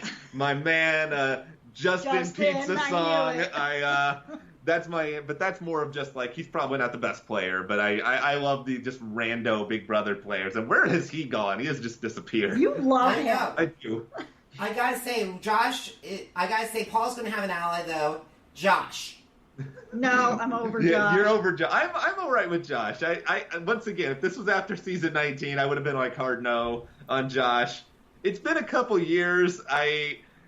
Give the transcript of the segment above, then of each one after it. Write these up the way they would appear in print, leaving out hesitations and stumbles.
back. My man, Justin Pizza Song. But that's more of just like, he's probably not the best player, but I love the just rando Big Brother players. And where has he gone? He has just disappeared. You love him. I do. I gotta say, Paul's gonna have an ally though. Josh. No, I'm over Josh. Yeah, you're over Josh. I'm all right with Josh. I once again, if this was after season 19, I would have been like hard no on Josh. It's been a couple years.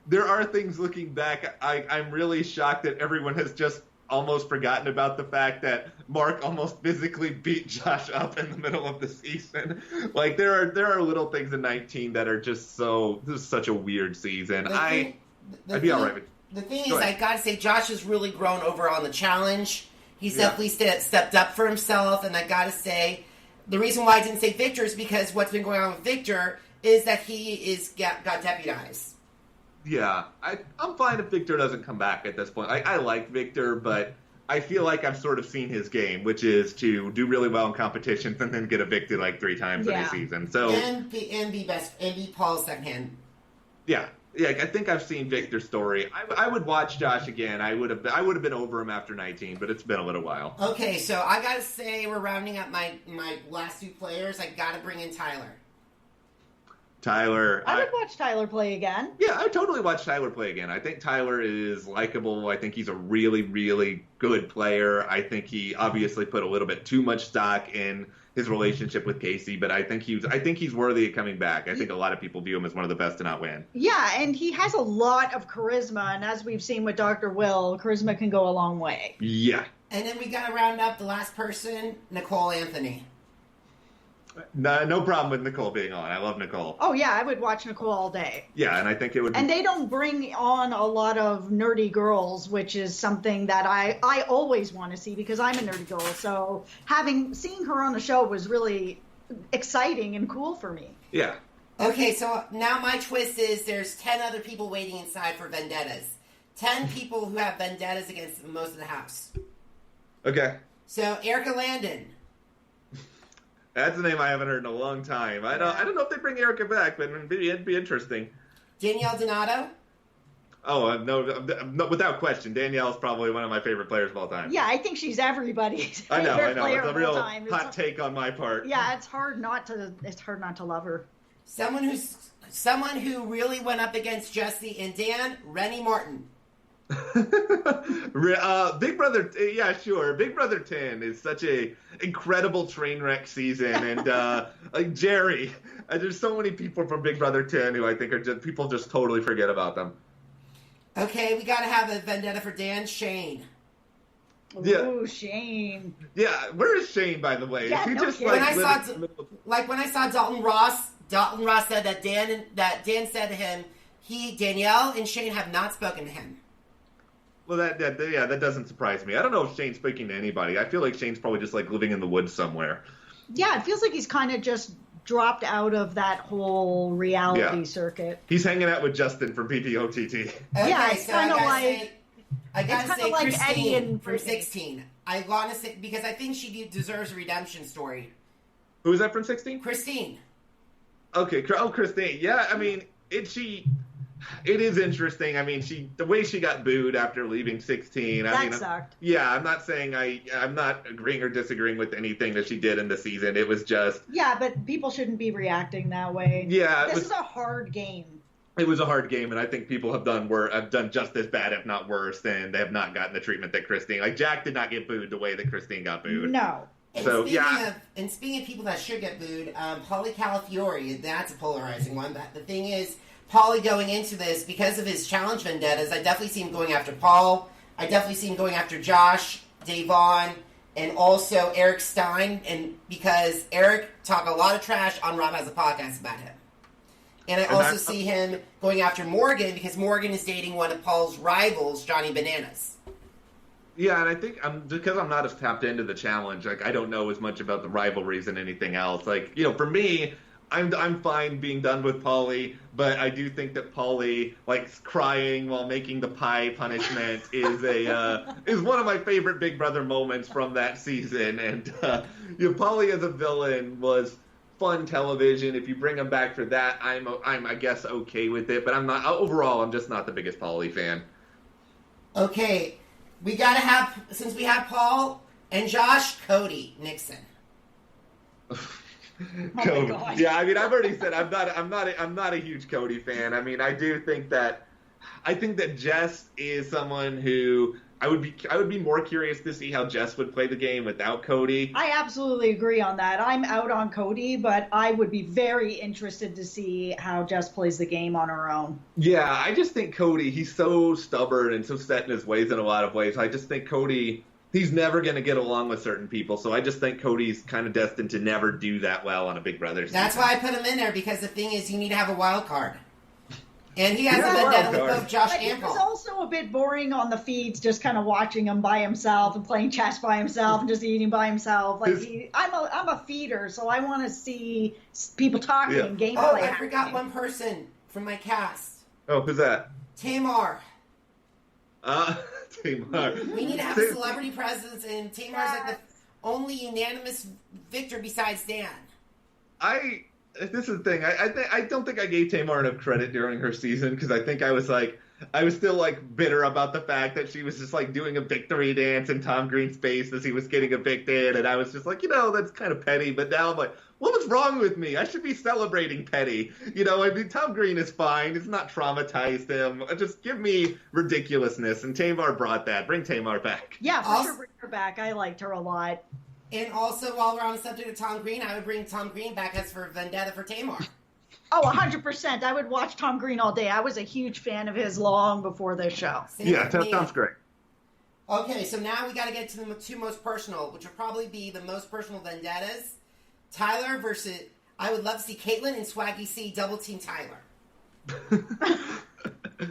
There are things looking back. I'm really shocked that everyone has just almost forgotten about the fact that Mark almost physically beat Josh up in the middle of the season. Like there are little things in 19 that are just this is such a weird season. I'd be all right with. The thing is, I gotta say, Josh has really grown over on the challenge. He's definitely stepped up for himself, and I gotta say, the reason why I didn't say Victor is because what's been going on with Victor is that he got deputized. Yeah, I'm fine if Victor doesn't come back at this point. I like Victor, but I feel like I've sort of seen his game, which is to do really well in competitions and then get evicted like 3 times in a season. So and be Paul's second hand. Yeah. Yeah, I think I've seen Victor's story. I would watch Josh again. I would have been over him after 19, but it's been a little while. Okay, so I gotta say we're rounding up my last 2 players. I gotta bring in Tyler. I would watch Tyler play again. Yeah, I totally watch Tyler play again. I think Tyler is likable. I think he's a really, really good player. I think he obviously put a little bit too much stock in his relationship with Casey, but I think he's worthy of coming back. I think a lot of people view him as one of the best to not win. Yeah, and he has a lot of charisma, and as we've seen with Dr. Will, charisma can go a long way. Yeah. And then we got to round up the last person, Nicole Anthony. No problem with Nicole being on. I love Nicole. Oh, yeah, I would watch Nicole all day. Yeah, and I think it would be... And they don't bring on a lot of nerdy girls, which is something that I always want to see because I'm a nerdy girl. So seeing her on the show was really exciting and cool for me. Yeah. Okay, so now my twist is there's 10 other people waiting inside for vendettas. 10 people who have vendettas against most of the house. Okay. So, Erica Landon. That's a name I haven't heard in a long time. I don't know if they bring Erica back, but it'd be interesting. Danielle Donato? Oh, no, without question. Danielle's probably one of my favorite players of all time. Yeah, I think she's everybody's favorite player of all time. It's a real hot take on my part. Yeah, it's hard not to love her. Someone who really went up against Jesse and Dan, Rennie Martin. Big Brother, yeah, sure. Big Brother 10 is such a incredible train wreck season, and like Jerry, there's so many people from Big Brother 10 who I think are people just totally forget about them. Okay, we gotta have a vendetta for Dan. Shane. Ooh, Shane. Yeah, where is Shane, by the way? Yeah, is he no just kidding. when I saw Dalton Ross said that Dan said to him, Danielle and Shane have not spoken to him. Well, that doesn't surprise me. I don't know if Shane's speaking to anybody. I feel like Shane's probably just like living in the woods somewhere. Yeah, it feels like he's kind of just dropped out of that whole reality circuit. He's hanging out with Justin from PPOTT. Okay, yeah, it's kind of like... I gotta say like Christine from 16. I want to say, because I think she deserves a redemption story. Who is that from 16? Christine. Okay, Christine. Yeah, I mean, it is interesting. I mean, the way she got booed after leaving 16. That sucked. Yeah, I'm not saying I'm not agreeing or disagreeing with anything that she did in the season. It was just... Yeah, but people shouldn't be reacting that way. Yeah. This is a hard game. It was a hard game, and I think people have done just as bad, if not worse, and they have not gotten the treatment that Christine... Like, Jack did not get booed the way that Christine got booed. No. And speaking of people that should get booed, Paulie Calafiore, that's a polarizing one. But the thing is, Paulie going into this, because of his challenge vendettas, I definitely see him going after Paul. I definitely see him going after Josh, Davon, and also Eric Stein. And because Eric talked a lot of trash on Rob Has a Podcast about him. And I also see him going after Morgan, because Morgan is dating one of Paul's rivals, Johnny Bananas. Yeah, and I think because I'm not as tapped into the challenge, like I don't know as much about the rivalries and anything else. Like, for me, I'm fine being done with Paulie, but I do think that Paulie, like, crying while making the pie punishment is one of my favorite Big Brother moments from that season. And Paulie as a villain was fun television. If you bring him back for that, I'm I guess okay with it. But I'm not overall. I'm just not the biggest Paulie fan. Okay, we gotta have, since we have Paul and Josh, Cody Nixon. Cody. Oh, yeah, I mean, I've already said I'm not a huge Cody fan. I mean, I think that Jess is someone who I would be more curious to see how Jess would play the game without Cody. I absolutely agree on that. I'm out on Cody, but I would be very interested to see how Jess plays the game on her own. Yeah, I just think Cody, he's so stubborn and so set in his ways in a lot of ways. I just think Cody, he's never going to get along with certain people. So I just think Cody's kind of destined to never do that well on a Big Brother season. That's why I put him in there, because the thing is, you need to have a wild card. And he has a vendetta with both Josh and Paul. He's also a bit boring on the feeds, just kind of watching him by himself and playing chess by himself and just eating by himself. Like I'm a feeder, so I want to see people talking, gameplay. Oh, I forgot one person from my cast. Oh, who's that? Tamar. Tamar. We need to have a celebrity presence, and Tamar's like the only unanimous victor besides Dan. This is the thing. I don't think I gave Tamar enough credit during her season, because I think I was still bitter about the fact that she was just doing a victory dance in Tom Green's face as he was getting evicted, and I was just that's kind of petty. But now I'm like, what was wrong with me? I should be celebrating petty. I mean, Tom Green is fine. It's not traumatized him. Just give me ridiculousness, and Tamar brought that. Bring Tamar back. Yeah, for sure, bring her back. I liked her a lot. And also, while we're on the subject of Tom Green, I would bring Tom Green back as for vendetta for Tamar. Oh, 100%. I would watch Tom Green all day. I was a huge fan of his long before this show. Tom's great. Okay, so now we got to get to the two most personal, which would probably be the most personal vendettas. Tyler versus, I would love to see Caitlyn and Swaggy C double team Tyler.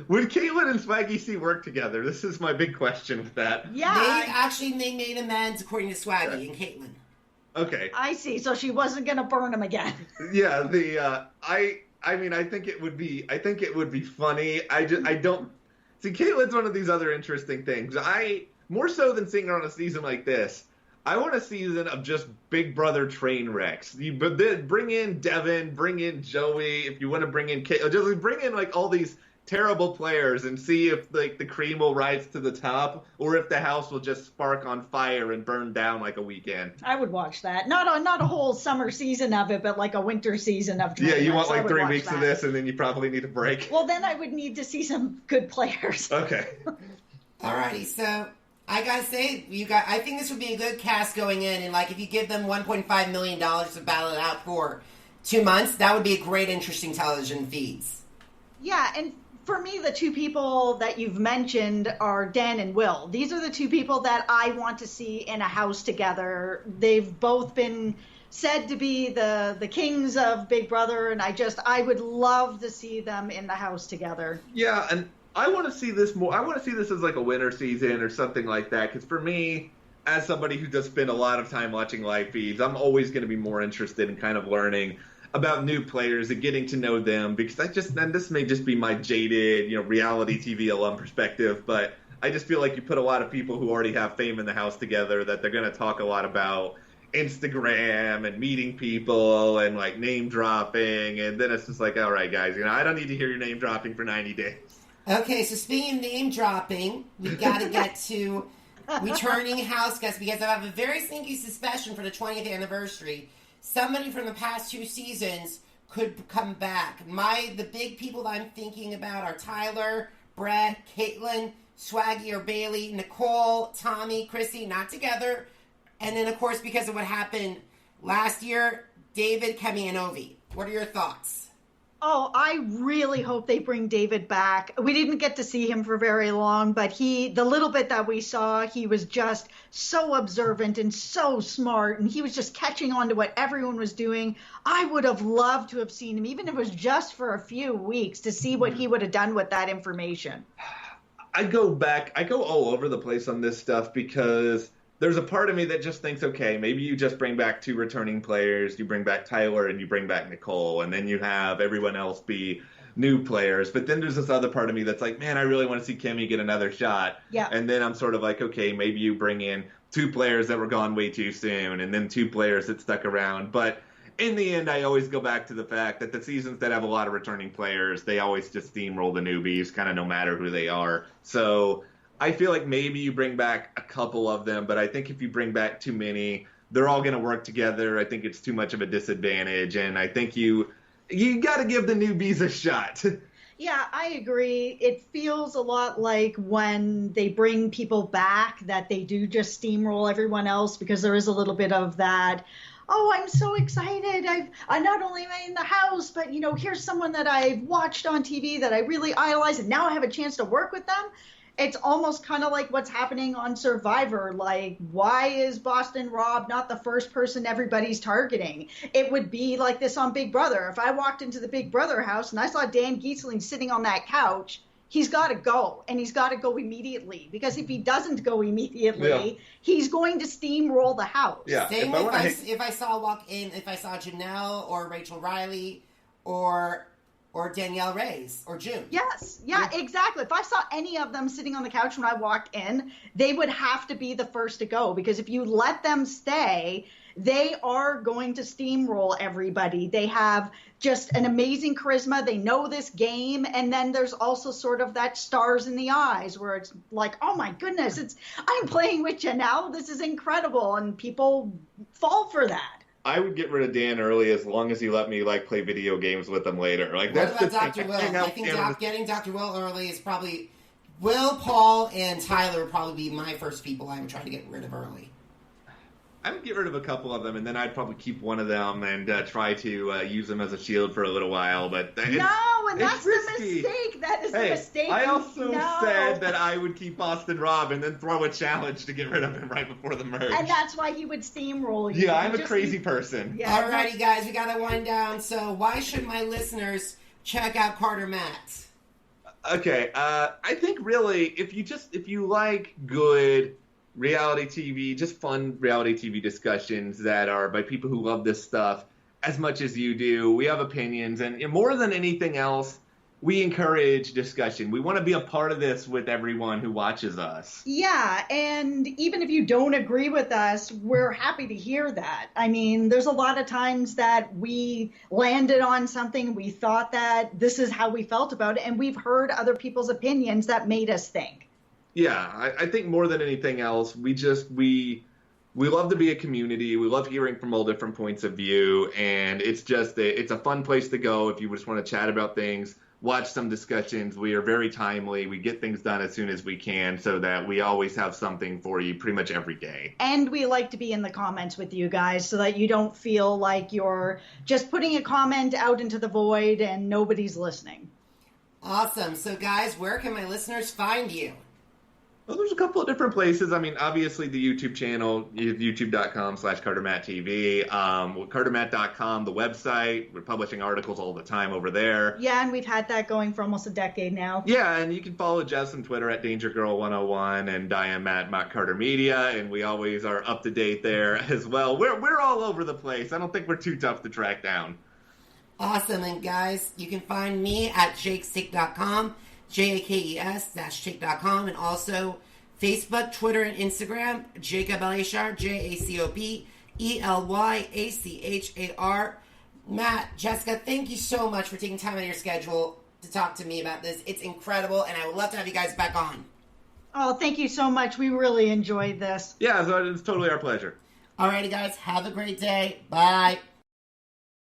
Would Caitlyn and Swaggy C work together? This is my big question with that. Yeah. They made amends according to Swaggy and Caitlyn. Okay. I see. So she wasn't going to burn him again. Yeah, I mean, I think it would be funny. I don't see, Caitlyn's one of these other interesting things. More so than seeing her on a season like this, I want a season of just Big Brother train wrecks. Bring in Devin, bring in Joey, if you want to bring in Caitlyn, just bring in all these terrible players and see if the cream will rise to the top, or if the house will just spark on fire and burn down like a weekend. I would watch that. Not a whole summer season of it, but like a winter season of Yeah, you want 3 weeks of this, and then you probably need a break. Well, then I would need to see some good players. Okay. Alrighty, so I gotta say, I think this would be a good cast going in, and if you give them $1.5 million to battle it out for 2 months, that would be a great, interesting television feeds. Yeah, and for me, the two people that you've mentioned are Dan and Will. These are the two people that I want to see in a house together. They've both been said to be the kings of Big Brother, and I would love to see them in the house together. Yeah, and I want to see this more. I want to see this as a winter season or something like that, because for me, as somebody who does spend a lot of time watching live feeds, I'm always going to be more interested in kind of learning about new players and getting to know them, because and this may just be my jaded, reality TV alum perspective, but I just feel like you put a lot of people who already have fame in the house together, that they're going to talk a lot about Instagram and meeting people and name dropping, and then it's just all right, guys, I don't need to hear your name dropping for 90 days. Okay, so speaking of name dropping, we've got to get to returning house guests, because I have a very sneaky suspicion for the 20th anniversary. Somebody from the past 2 seasons could come back. The big people that I'm thinking about are Tyler, Brett, Caitlyn, Swaggy or Bailey, Nicole, Tommy, Chrissy, not together. And then, of course, because of what happened last year, David, Kemi, and Ovi. What are your thoughts? Oh, I really hope they bring David back. We didn't get to see him for very long, but the little bit that we saw, he was just so observant and so smart, and he was just catching on to what everyone was doing. I would have loved to have seen him, even if it was just for a few weeks, to see what he would have done with that information. I go all over the place on this stuff, because there's a part of me that just thinks, okay, maybe you just bring back 2 returning players, you bring back Tyler and you bring back Nicole, and then you have everyone else be new players. But then there's this other part of me that's man, I really want to see Kemi get another shot. Yeah. And then I'm sort of okay, maybe you bring in 2 players that were gone way too soon, and then 2 players that stuck around. But in the end, I always go back to the fact that the seasons that have a lot of returning players, they always just steamroll the newbies, kind of no matter who they are. So I feel like maybe you bring back a couple of them, but I think if you bring back too many, they're all going to work together. I think it's too much of a disadvantage, and I think you got to give the newbies a shot. Yeah, I agree. It feels a lot like when they bring people back that they do just steamroll everyone else, because there is a little bit of that, oh, I'm so excited. I not only am I in the house, but, here's someone that I've watched on TV that I really idolize, and now I have a chance to work with them. It's almost kind of like what's happening on Survivor. Like, why is Boston Rob not the first person everybody's targeting? It would be like this on Big Brother. If I walked into the Big Brother house and I saw Dan Giesling sitting on that couch, he's got to go, and he's got to go immediately. Because if he doesn't go immediately, he's going to steamroll the house. Yeah. Same if I saw Janelle or Rachel Riley or Danielle Reyes, or June. Yes, yeah, exactly. If I saw any of them sitting on the couch when I walked in, they would have to be the first to go, because if you let them stay, they are going to steamroll everybody. They have just an amazing charisma. They know this game, and then there's also sort of that stars in the eyes where it's like, oh my goodness, I'm playing with Janelle. This is incredible, and people fall for that. I would get rid of Dan early as long as he let me play video games with him later. That's what about Dr. Will? I think getting Dr. Will early is probably Will, Paul, and Tyler would probably be my first people I would try to get rid of early. I would get rid of a couple of them, and then I'd probably keep one of them and try to use them as a shield for a little while. But that's the mistake. That is the mistake. I also said that I would keep Boston Rob and then throw a challenge to get rid of him right before the merge. And that's why he would steamroll you. Yeah, I'm a crazy person. Yeah. Alrighty, guys, we got to wind down. So why should my listeners check out Carter Matt? Okay, I think really if you like good reality TV, just fun reality TV discussions that are by people who love this stuff as much as you do. We have opinions, and more than anything else, we encourage discussion. We want to be a part of this with everyone who watches us. Yeah, and even if you don't agree with us, we're happy to hear that. I mean, there's a lot of times that we landed on something, we thought that this is how we felt about it, and we've heard other people's opinions that made us think. Yeah, I think more than anything else, we love to be a community. We love hearing from all different points of view, and it's a fun place to go if you just want to chat about things, watch some discussions. We are very timely. We get things done as soon as we can so that we always have something for you pretty much every day. And we like to be in the comments with you guys so that you don't feel like you're just putting a comment out into the void and nobody's listening. Awesome. So, guys, where can my listeners find you? Well, there's a couple of different places. I mean, obviously the YouTube channel, youtube.com/CarterMattTV, CarterMatt.com, the website. We're publishing articles all the time over there. Yeah, and we've had that going for almost a decade now. Yeah, and you can follow Jess on Twitter at DangerGirl101, and I am at Matt Carter Media, and we always are up to date there as well. We're all over the place. I don't think we're too tough to track down. Awesome, and guys, you can find me at jakesteak.com. JAKES-take.com, and also Facebook, Twitter, and Instagram, Jacob Elyachar, JACOB-ELYACHAR. Matt, Jessica, thank you so much for taking time out of your schedule to talk to me about this. It's incredible, and I would love to have you guys back on. Oh, thank you so much. We really enjoyed this. Yeah, so it's totally our pleasure. Alrighty, guys, have a great day. Bye.